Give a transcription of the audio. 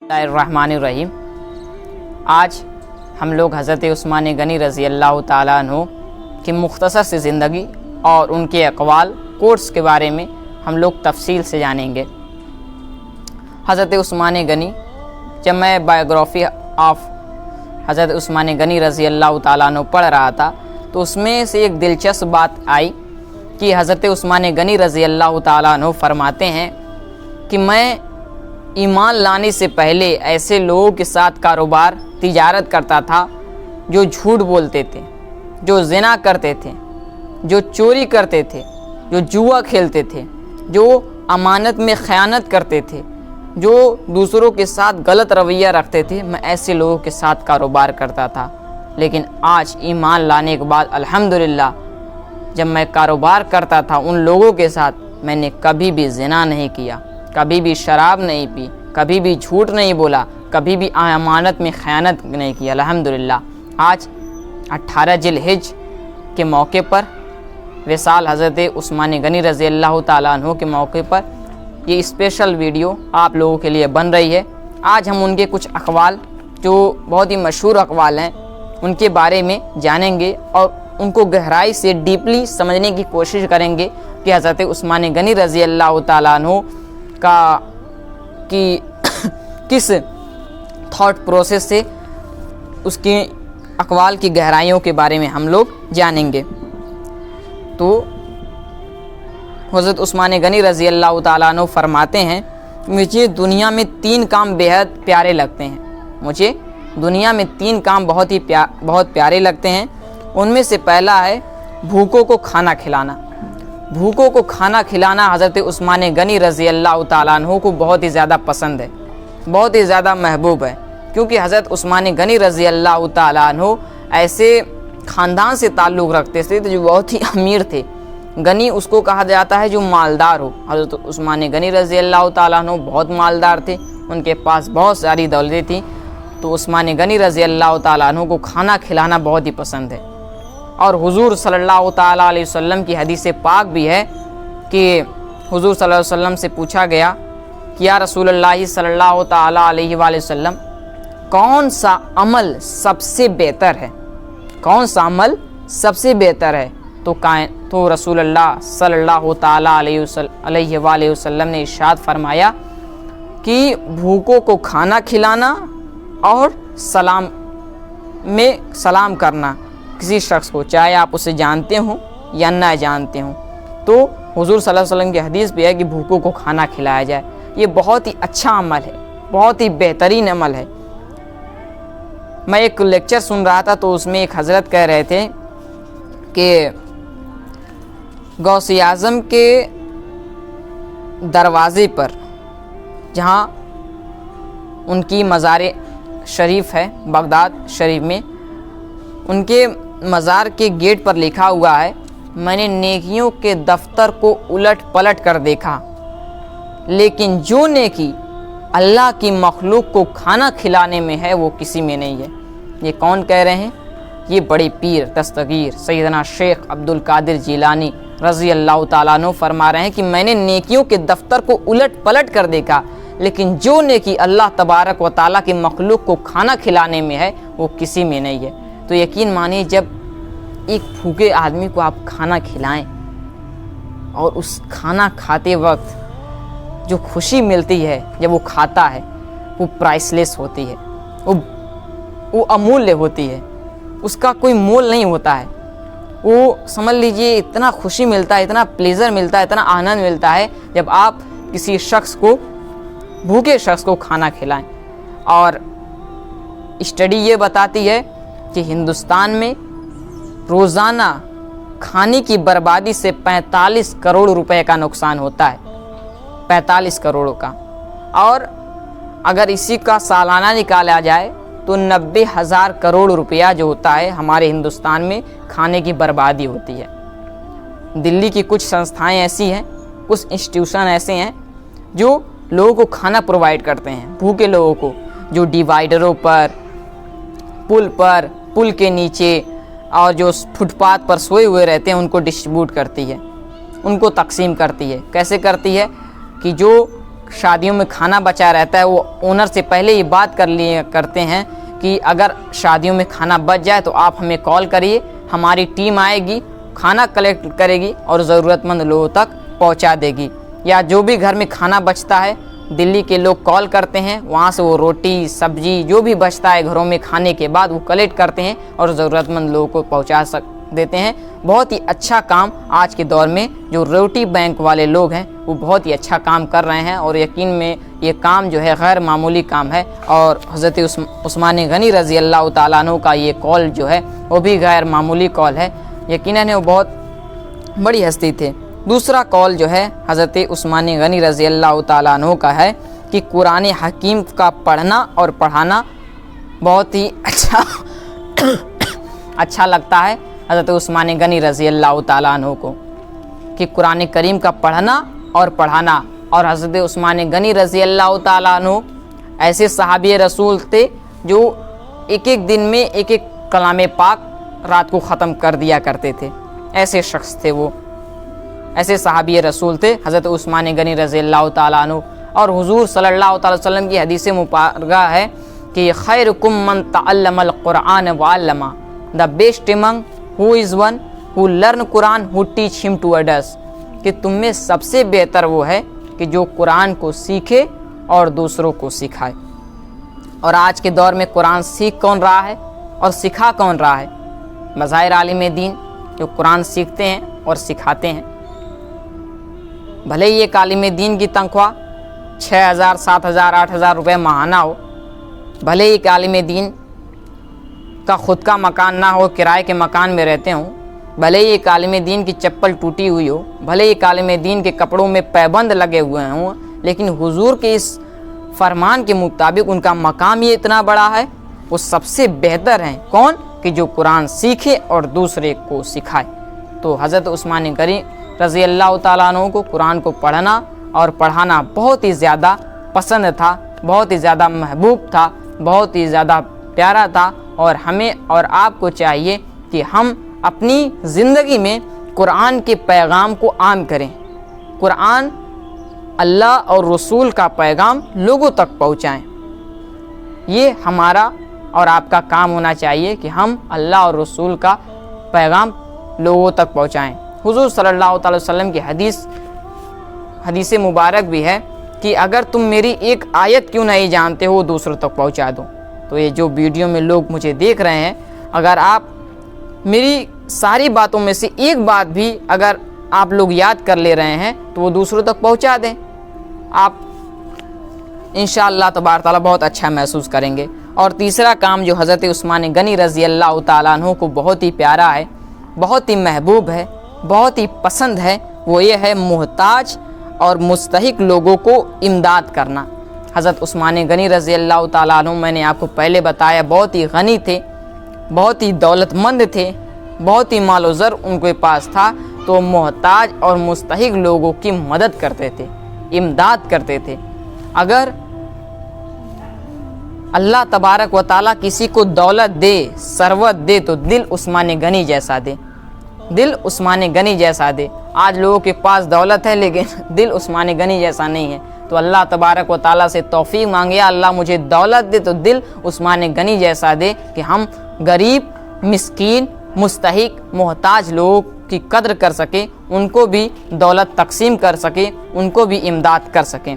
बिस्मिल्लाहिर्रहमानिर्रहीम। आज हम लोग हज़रत उस्मान गनी रज़ी अल्लाह ताला अन्हु की मुख्तसर सी ज़िंदगी और उनके अक़वाल कोर्स के बारे में हम लोग तफसील से जानेंगे। हज़रत उस्मान गनी, जब मैं बायोग्राफ़ी ऑफ हज़रत उस्मान गनी रज़ी अल्लाह ताला अन्हु पढ़ रहा था तो उसमें से एक दिलचस्प बात आई कि हज़रत उस्मान गनी रज़ी अल्लाह ताला अन्हु फरमाते हैं कि मैं ईमान लाने से पहले ऐसे लोगों के साथ कारोबार तिजारत करता था जो झूठ बोलते थे, जो ज़िना करते थे, जो चोरी करते थे, जो जुआ खेलते थे, जो अमानत में ख़यानत करते थे, जो दूसरों के साथ गलत रवैया रखते थे। मैं ऐसे लोगों के साथ कारोबार करता था, लेकिन आज ईमान लाने के बाद अल्हम्दुलिल्लाह जब मैं कारोबार करता था उन लोगों के साथ, मैंने कभी भी ज़िना नहीं किया, कभी भी शराब नहीं पी, कभी भी झूठ नहीं बोला, कभी भी अमानत में ख़यानत नहीं किया। अल्हम्दुलिल्लाह आज 18 ज़िलहिज के मौके पर, विसाल हज़रत उस्मान गनी रज़ी अल्लाह ताला अन्हु के मौके पर ये स्पेशल वीडियो आप लोगों के लिए बन रही है। आज हम उनके कुछ अक़वाल जो बहुत ही मशहूर अक़वाल हैं उनके बारे में जानेंगे और उनको गहराई से डीपली समझने की कोशिश करेंगे कि हज़रत उस्मान गनी रज़ी अल्लाह ताला अन्हु की किस थॉट प्रोसेस से उसके अक़वाल की गहराइयों के बारे में हम लोग जानेंगे। तो हज़रत उस्मान गनी रज़ी अल्लाह ताला अन्हु फरमाते हैं, मुझे दुनिया में 3 काम बेहद प्यारे लगते हैं। मुझे दुनिया में 3 काम बहुत प्यारे लगते हैं। उनमें से पहला है भूखों को खाना खिलाना। भूखों को खाना खिलाना हज़रत उस्मान गनी रज़ी अल्लाह ताला अन्हु को बहुत ही ज़्यादा पसंद है, बहुत ही ज़्यादा महबूब है, क्योंकि हज़रत उस्मान गनी रज़ी अल्लाह ताला अन्हु ऐसे ख़ानदान से ताल्लुक़ रखते थे जो बहुत ही अमीर थे। गनी उसको कहा जाता है जो मालदार हो। हज़रत उस्मान गनी रज़ी अल्लाह ताला अन्हु बहुत मालदार थे, उनके पास बहुत सारी दौलतें थी। तो उस्मान गनी रज़ी अल्लाह ताला अन्हु को खाना खिलाना बहुत ही पसंद है। और हुज़ूर सल्लल्लाहु ताला अलैहि वसल्लम की हदीस पाक भी है कि हुज़ूर सल्लल्लाहु अलैहि वसल्लम से पूछा गया कि या रसूलल्लाह सल्लल्लाहु ताला अलैहि वसल्लम, कौन सा अमल सबसे बेहतर है, कौन सा अमल सबसे बेहतर है? तो रसूलुल्लाह सल्लल्लाहु ताला अलैहि वसल्लम ने इरशाद फरमाया कि भूखों को खाना खिलाना और सलाम करना किसी शख्स को, चाहे आप उसे जानते हो या ना जानते हो। तो हुज़ूर सल्लल्लाहु अलैहि वसल्लम की हदीस भी है कि भूखों को खाना खिलाया जाए। ये बहुत ही अच्छा अमल है, बहुत ही बेहतरीन अमल है। मैं एक लेक्चर सुन रहा था तो उसमें एक हज़रत कह रहे थे कि गौसे आज़म के दरवाज़े पर, जहाँ उनकी मज़ार शरीफ है बगदाद शरीफ में, उनके मज़ार के गेट पर लिखा हुआ है, मैंने नेकियों के दफ्तर को उलट पलट कर देखा, लेकिन जो नेकी अल्लाह की मखलूक को खाना खिलाने में है वो किसी में नहीं है। ये कौन कह रहे हैं? ये बड़े पीर दस्तगीर सैयदना शेख अब्दुल कादिर जिलानी रज़ी अल्लाह ताला अन्हु फरमा रहे हैं कि मैंने नेकियों के दफ्तर को उलट पलट कर देखा, लेकिन जो नेकी अल्लाह तबारक व ताला की मखलूक को खाना खिलाने में है वो किसी में नहीं है। तो यकीन मानिए, जब एक भूखे आदमी को आप खाना खिलाएं और उस खाना खाते वक्त जो खुशी मिलती है जब वो खाता है वो प्राइसलेस होती है, वो अमूल्य होती है, उसका कोई मोल नहीं होता है। वो समझ लीजिए इतना खुशी मिलता है, इतना प्लेज़र मिलता है, इतना आनंद मिलता है जब आप किसी शख्स को, भूखे शख्स को खाना खिलाएं। और स्टडी ये बताती है कि हिंदुस्तान में रोज़ाना खाने की बर्बादी से 45 करोड़ रुपए का नुकसान होता है, 45 करोड़ का। और अगर इसी का सालाना निकाला जाए तो 90,000 करोड़ रुपया जो होता है हमारे हिंदुस्तान में खाने की बर्बादी होती है। दिल्ली की कुछ संस्थाएं ऐसी हैं, कुछ इंस्टीट्यूशन ऐसे हैं जो लोगों को खाना प्रोवाइड करते हैं, भूखे लोगों को, जो डिवाइडरों पर, पुल के नीचे और जो फुटपाथ पर सोए हुए रहते हैं उनको डिस्ट्रीब्यूट करती है, उनको तकसीम करती है। कैसे करती है कि जो शादियों में खाना बचा रहता है, वो ओनर से पहले ही बात कर लिए करते हैं कि अगर शादियों में खाना बच जाए तो आप हमें कॉल करिए, हमारी टीम आएगी, खाना कलेक्ट करेगी और ज़रूरतमंद लोगों तक पहुंचा देगी। या जो भी घर में खाना बचता है, दिल्ली के लोग कॉल करते हैं, वहाँ से वो रोटी सब्जी जो भी बचता है घरों में खाने के बाद वो कलेक्ट करते हैं और ज़रूरतमंद लोगों को पहुँचा देते हैं। बहुत ही अच्छा काम आज के दौर में जो रोटी बैंक वाले लोग हैं वो बहुत ही अच्छा काम कर रहे हैं, और यकीन में ये काम जो है गैर मामूली काम है। और हज़रत उस्मान गनी रज़ी अल्लाह ताला अन्हु का ये कॉल जो है वो भी गैर मामूली कॉल है, यकीनन वो बहुत बड़ी हस्ती थे। दूसरा कॉल जो है हज़रत उस्मान गनी रज़ी अल्लाह ताला अन्हु का है कि कुरान हकीम का पढ़ना और पढ़ाना बहुत ही अच्छा लगता है हज़रत उस्मान गनी रज़ी अल्लाह ताला अन्हु को, कि कुरान करीम का पढ़ना और पढ़ाना। और हज़रत उस्मान गनी रज़ी अल्लाह ताला अन्हु ऐसे सहाबी रसूल थे जो एक एक दिन में एक एक कलाम पाक रात को ख़त्म कर दिया करते थे। ऐसे शख्स थे वो, ऐसे सहाबी रसूल थे हज़रत उस्मान गनी रज़ी अल्लाह ताला अन्हु। और हुज़ूर सल्लल्लाहु अलैहि वसल्लम की हदीस मुबारका है कि खैरुकुम मन तअल्लमल कुरान व अल्लमा, the best among who is one who learn Quran who teach him to others, कि तुम में सबसे बेहतर वो है कि जो कुरान को सीखे और दूसरों को सिखाए। और आज के दौर में कुरान सीख कौन रहा है और सिखा कौन रहा है? मज़ाहिर आलिम दीन जो कुरान सीखते हैं और सिखाते हैं। भले ही एक आलिम दीन की तनख्वाह 6,000, 7,000, 8,000 रुपये माहाना हो, भले ही एक आलिम दीन का ख़ुद का मकान ना हो, किराए के मकान में रहते हों, भले ही एक आलिम दीन की चप्पल टूटी हुई हो, भले ही एक आलिम दीन के कपड़ों में पैबंद लगे हुए हों, लेकिन हुजूर के इस फरमान के मुताबिक उनका मकाम ये इतना बड़ा है, वो सबसे बेहतर हैं कौन? कि जो कुरान सीखे और दूसरे को सिखाए। तो हज़रत उस्मान गनी रज़ी अल्लाह ताला अन्हु को कुरान को पढ़ना और पढ़ाना बहुत ही ज़्यादा पसंद था, बहुत ही ज़्यादा महबूब था, बहुत ही ज़्यादा प्यारा था। और हमें और आपको चाहिए कि हम अपनी ज़िंदगी में कुरान के पैगाम को आम करें, कुरान अल्लाह और रसूल का पैगाम लोगों तक पहुँचाएँ। ये हमारा और आपका काम होना चाहिए कि हम अल्लाह और रसूल का पैगाम लोगों तक पहुँचाएँ। हुज़ूर सल्लल्लाहु अलैहि वसल्लम की हदीस मुबारक भी है कि अगर तुम मेरी एक आयत क्यों नहीं जानते हो दूसरों तक पहुँचा दो। तो ये जो वीडियो में लोग मुझे देख रहे हैं, अगर आप मेरी सारी बातों में से एक बात भी अगर आप लोग याद कर ले रहे हैं तो वो दूसरों तक पहुंचा दें, आप इंशाअल्लाह तबारक ताला बहुत अच्छा महसूस करेंगे। और तीसरा काम जो हज़रत उस्मान गनी रज़ी अल्लाह ताला अन्हु को बहुत ही प्यारा है, बहुत ही महबूब है, बहुत ही पसंद है, वो ये है मोहताज और मुस्तहिक लोगों को इमदाद करना। हज़रत उस्मान गनी रज़ी अल्लाह ताला अन्हु, मैंने आपको पहले बताया, बहुत ही गनी थे, बहुत ही दौलतमंद थे, बहुत ही माल व ज़र उनके पास था। तो मोहताज और मुस्तहिक लोगों की मदद करते थे, इमदाद करते थे। अगर अल्लाह तबारक व ताला किसी को दौलत दे, सरवत दे, तो दिल उस्मान गनी जैसा दे, दिल उस्मान गनी जैसा दे। आज लोगों के पास दौलत है लेकिन दिल उस्मान गनी जैसा नहीं है। तो अल्लाह तबारक व ताला से तौफीक मांगे, अल्लाह मुझे दौलत दे तो दिल उस्मान गनी जैसा दे, कि हम गरीब, मिस्कीन, मुस्तहिक, मोहताज लोगों की कद्र कर सकें, उनको भी दौलत तकसीम कर सकें, उनको भी इमदाद कर सकें।